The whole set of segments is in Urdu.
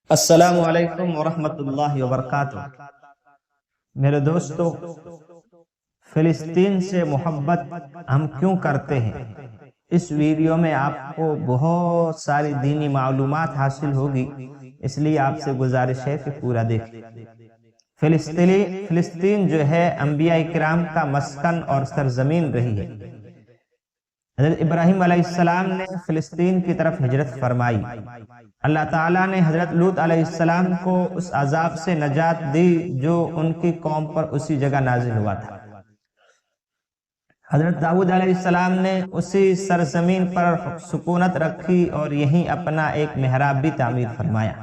السلام علیکم ورحمۃ اللہ وبرکاتہ۔ میرے دوستو، فلسطین سے محبت ہم کیوں کرتے ہیں؟ اس ویڈیو میں آپ کو بہت ساری دینی معلومات حاصل ہوگی، اس لیے آپ سے گزارش ہے کہ پورا دیکھیں۔ فلسطین جو ہے انبیاء کرام کا مسکن اور سرزمین رہی ہے۔ حضرت ابراہیم علیہ السلام نے فلسطین کی طرف ہجرت فرمائی۔ اللہ تعالیٰ نے حضرت لوط علیہ السلام کو اس عذاب سے نجات دی جو ان کی قوم پر اسی جگہ نازل ہوا تھا۔ حضرت داؤد علیہ السلام نے اسی سرزمین پر سکونت رکھی اور یہیں اپنا ایک محراب بھی تعمیر فرمایا۔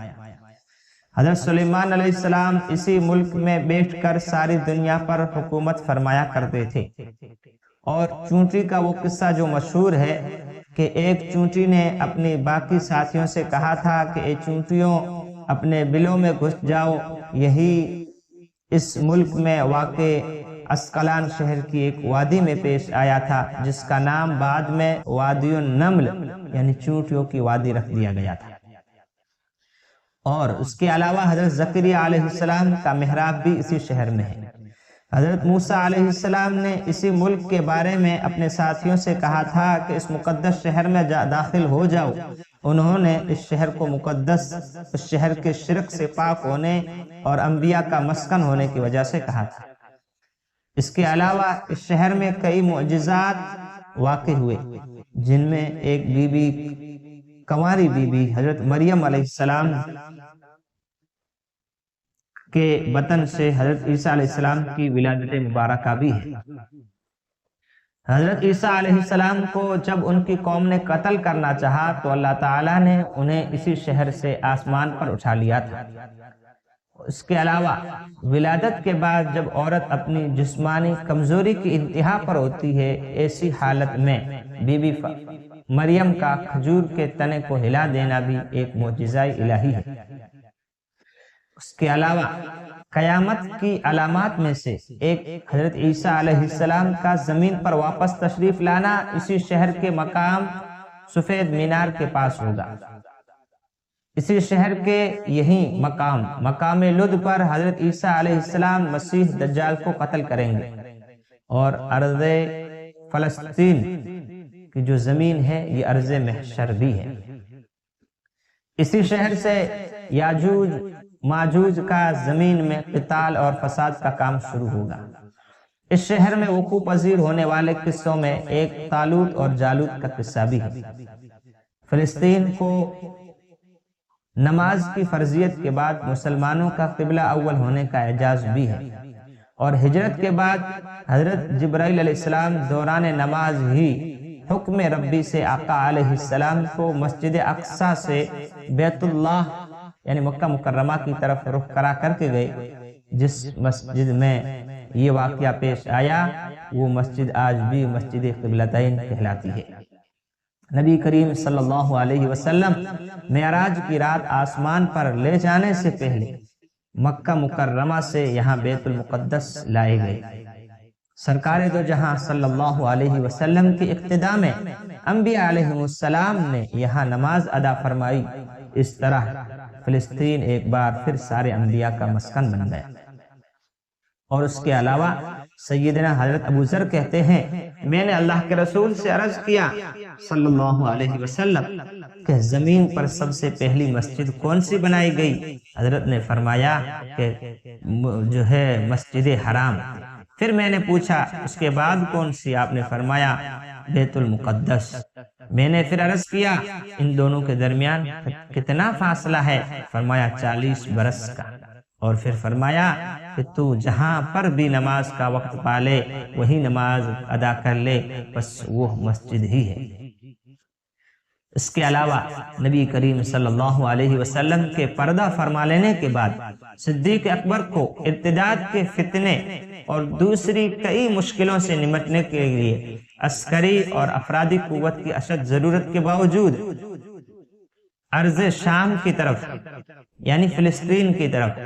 حضرت سلیمان علیہ السلام اسی ملک میں بیٹھ کر ساری دنیا پر حکومت فرمایا کرتے تھے۔ اور چونٹی کا وہ قصہ جو مشہور ہے کہ ایک چونٹی نے اپنی باقی ساتھیوں سے کہا تھا کہ اے چونٹیوں، اپنے بلوں میں گھس جاؤ۔ یہی اس ملک میں واقع اسقلان شہر کی ایک وادی میں پیش آیا تھا، جس کا نام بعد میں وادی النمل یعنی چونٹیوں کی وادی رکھ دیا گیا تھا۔ اور اس کے علاوہ حضرت زکریا علیہ السلام کا محراب بھی اسی شہر میں ہے۔ حضرت موسیٰ علیہ السلام نے اسی ملک کے بارے میں اپنے ساتھیوں سے کہا تھا کہ اس مقدس شہر میں داخل ہو جاؤ۔ انہوں نے اس شہر کو مقدس، اس شہر کے شرک سے پاک ہونے اور انبیاء کا مسکن ہونے کی وجہ سے کہا تھا۔ اس کے علاوہ اس شہر میں کئی معجزات واقع ہوئے، جن میں ایک کنواری بی بی حضرت مریم علیہ السلام کے بطن سے حضرت عیسیٰ علیہ السلام کی ولادت مبارکہ بھی ہے۔ حضرت عیسیٰ علیہ السلام کو جب ان کی قوم نے قتل کرنا چاہا تو اللہ تعالیٰ نے انہیں اسی شہر سے آسمان پر اٹھا لیا تھا۔ اس کے علاوہ ولادت کے بعد جب عورت اپنی جسمانی کمزوری کی انتہا پر ہوتی ہے، ایسی حالت میں بی بی مریم کا کھجور کے تنے کو ہلا دینا بھی ایک معجزہ الہی ہے۔ اس کے علاوہ قیامت کی علامات میں سے ایک حضرت عیسیٰ علیہ السلام کا زمین پر واپس تشریف لانا اسی شہر کے مقام سفید مینار کے پاس ہوگا۔ اسی شہر کے یہی مقام لد پر حضرت عیسیٰ علیہ السلام مسیح دجال کو قتل کریں گے، اور ارض فلسطین کی جو زمین ہے یہ ارض محشر بھی ہے۔ اسی شہر سے یاجوج ماجوج کا زمین میں قتال اور فساد کا کام شروع ہوگا۔ اس شہر میں وقوع پذیر ہونے والے قصوں میں ایک طالوت اور جالوت کا قصہ بھی ہے۔ فلسطین کو نماز کی فرضیت کے بعد مسلمانوں کا قبلہ اول ہونے کا اعجاز بھی ہے، اور ہجرت کے بعد حضرت جبرائیل علیہ السلام دوران نماز ہی حکم ربی سے آقا علیہ السلام کو مسجد اقصی سے بیت اللہ یعنی مکہ مکرمہ کی طرف رخ کرا کر کے گئے۔ جس مسجد میں یہ واقعہ پیش آیا وہ مسجد آج بھی مسجد قبلتین کہلاتی ہے۔ نبی کریم صلی اللہ علیہ وسلم معراج کی رات آسمان پر لے جانے سے پہلے مکہ مکرمہ سے یہاں بیت المقدس لائے گئے۔ سرکار دو جہاں صلی اللہ علیہ وسلم کی اقتداء میں انبیاء علیہ السلام نے یہاں نماز ادا فرمائی۔ اس طرح فلسطین ایک بار پھر سارے انبیاء کا مسکن بن گیا۔ اور اس کے علاوہ سیدنا حضرت ابو ذر کہتے ہیں، میں نے اللہ کے رسول سے عرض کیا صلی اللہ علیہ وسلم کہ زمین پر سب سے پہلی مسجد کون سی بنائی گئی؟ حضرت نے فرمایا کہ جو ہے مسجد حرام۔ پھر میں نے پوچھا اس کے بعد کون سی؟ آپ نے فرمایا بیت المقدس۔ میں نے پھر عرض کیا ان دونوں کے درمیان کتنا فاصلہ ہے؟ فرمایا 40 برس کا۔ اور پھر فرمایا کہ تو جہاں پر بھی نماز کا وقت پالے وہی نماز ادا کر لے، بس وہ مسجد ہی ہے۔ اس کے علاوہ نبی کریم صلی اللہ علیہ وسلم کے پردہ فرما لینے کے بعد صدیق اکبر کو ارتداد کے فتنے اور دوسری کئی مشکلوں سے نمٹنے کے لیے عسکری اور افرادی قوت کی اشد ضرورت کے باوجود ارض شام کی طرف یعنی فلسطین کی طرف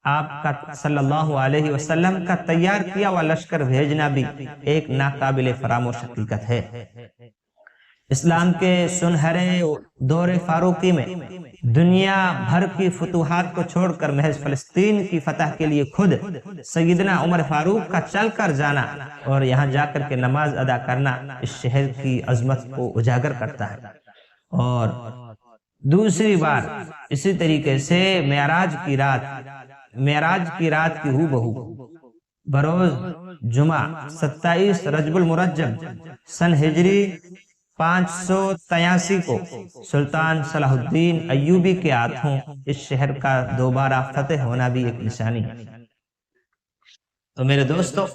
آپ کا صلی اللہ علیہ وسلم کا تیار کیا ہوا لشکر بھیجنا بھی ایک ناقابل فراموش حقیقت ہے۔ اسلام کے سنہرے دور فاروقی میں دنیا بھر کی فتوحات کو چھوڑ کر محض فلسطین کی فتح کے لیے خود سیدنا عمر فاروق کا چل کر جانا اور یہاں جا کر کے نماز ادا کرنا اس شہر کی عظمت کو اجاگر کرتا ہے۔ اور دوسری بار اسی طریقے سے معراج کی رات کی ہو بہو بروز جمعہ 27 رجب المرجب سن ہجری 583 کو سلطان صلاح الدین ایوبی کے ہاتھوں اس شہر کا دوبارہ فتح ہونا بھی ایک نشانی ہے۔ تو میرے دوستو،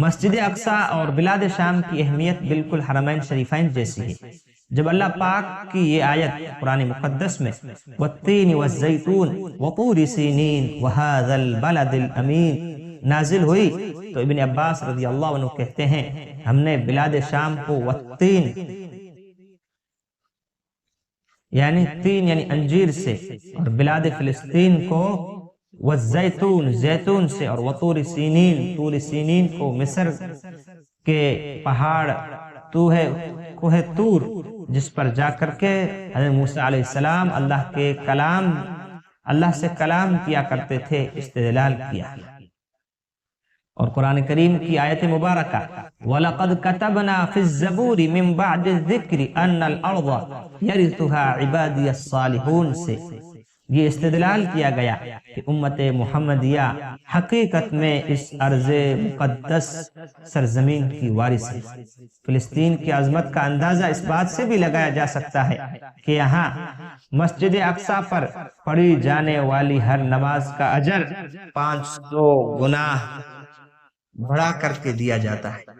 مسجد اقصی اور بلاد شام کی اہمیت بالکل حرمین شریفین جیسی ہے۔ جب اللہ پاک کی یہ آیت قرآن مقدس میں والتین والزیتون وطور سینین وہذا البلد الامین نازل ہوئی تو ابن عباس رضی اللہ عنہ کہتے ہیں ہم نے بلاد شام کو والتین یعنی تین یعنی انجیر سے، اور بلاد فلسطین کو والزیتون زیتون سے، اور وطور سینین کو مصر کے پہاڑ کوہ طور جس پر جا کر کے حضرت موسیٰ علیہ السلام اللہ سے کلام کیا کرتے تھے، استدلال کیا۔ اور قرآن کریم کی آیت مبارکہ وَلَقَدْ كَتَبْنَا فِي الزَّبُورِ مِن بَعْدِ الذِّكْرِ أَنَّ الْأَرْضَ يَرِثُهَا عِبَادِيَ الصَّالِحُونَ سے یہ استدلال کیا گیا کہ امت محمدیہ حقیقت میں اس ارض مقدس سرزمین کی وارث ہے۔ فلسطین کی عظمت کا اندازہ اس بات سے بھی لگایا جا سکتا ہے کہ یہاں مسجد اقصی پر پڑھی جانے والی ہر نماز کا اجر 500 گنا بڑھا کر کے دیا جاتا ہے۔